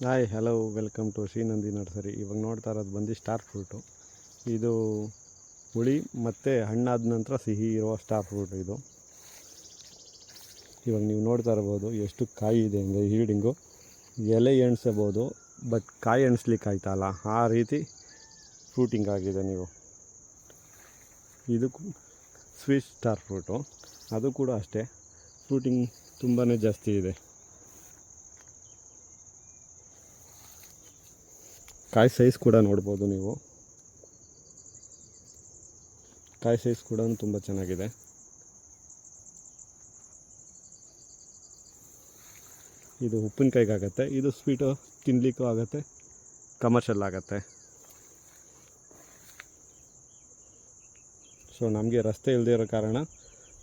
Hi hello welcome to Shrinandi nursery. ಇವಾಗ ನೋಡ್ತಾ ಇರೋದು ಬಂದು ಸ್ಟಾರ್ ಫ್ರೂಟು. ಇದು ಹುಳಿ ಮತ್ತು ಹಣ್ಣಾದ ನಂತರ ಸಿಹಿ ಇರುವ ಸ್ಟಾರ್ ಫ್ರೂಟ್ ಇದು. ಇವಾಗ ನೀವು ನೋಡ್ತಾ ಇರ್ಬೋದು ಎಷ್ಟು ಕಾಯಿ ಇದೆ ಅಂದರೆ ಹೀಲ್ಡಿಂಗು. ಎಲೆ ಎಣಿಸಬಹುದು, ಬಟ್ ಕಾಯಿ ಎಣಿಸ್ಲಿಕ್ಕೆ ಆಯ್ತಲ್ಲ, ಆ ರೀತಿ ಫ್ರೂಟಿಂಗ್ ಆಗಿದೆ. ನೀವು ಇದು ಸ್ವೀಟ್ ಸ್ಟಾರ್ ಫ್ರೂಟು, ಅದು ಕೂಡ ಅಷ್ಟೇ ಫ್ರೂಟಿಂಗ್ ತುಂಬಾ ಜಾಸ್ತಿ ಇದೆ. ಕಾಯಿ ಸೈಜ್ ಕೂಡ ನೋಡ್ಬೋದು ನೀವು. ಕಾಯಿ ಸೈಜ್ ಕೂಡ ತುಂಬ ಚೆನ್ನಾಗಿದೆ. ಇದು ಉಪ್ಪಿನಕಾಯಿಗೆ ಆಗುತ್ತೆ, ಇದು ಸ್ವೀಟು ತಿನ್ನಲಿಕ್ಕೂ ಆಗುತ್ತೆ, ಕಮರ್ಷಿಯಲ್ ಆಗುತ್ತೆ. ಸೊ ನಮಗೆ ರಸ್ತೆ ಇಲ್ಲದೆ ಇರೋ ಕಾರಣ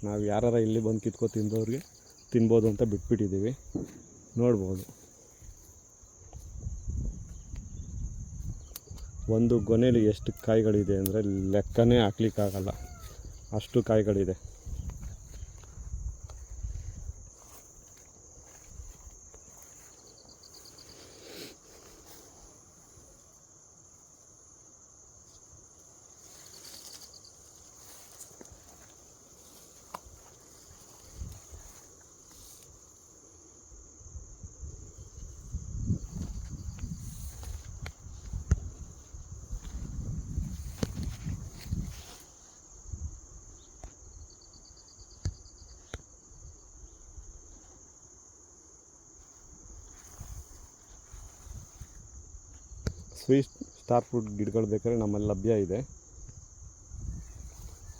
ನಾವು ಯಾರು ಇಲ್ಲಿ ಬಂದು ಕಿತ್ಕೊ ತಿಂದವ್ರಿಗೆ ತಿನ್ಬೋದು ಅಂತ ಬಿಟ್ಬಿಟ್ಟಿದ್ದೀವಿ. ನೋಡ್ಬೋದು, ಒಂದು ಗೊನೆಯಲ್ಲಿ ಎಷ್ಟು ಕಾಯಿಗಳಿದೆ ಅಂದರೆ ಲೆಕ್ಕನೇ ಹಾಕ್ಲಿಕ್ಕಾಗಲ್ಲ, ಅಷ್ಟು ಕಾಯಿಗಳಿದೆ. ಸ್ವೀಟ್ ಸ್ಟಾರ್ ಫ್ರೂಟ್ ಗಿಡಗಳು ಬೇಕಾದ್ರೆ ನಮ್ಮಲ್ಲಿ ಲಭ್ಯ ಇದೆ.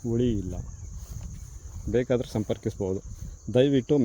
ಹುಳಿ ಇಲ್ಲ, ಬೇಕಾದರೆ ಸಂಪರ್ಕಿಸ್ಬೋದು. ದಯವಿಟ್ಟು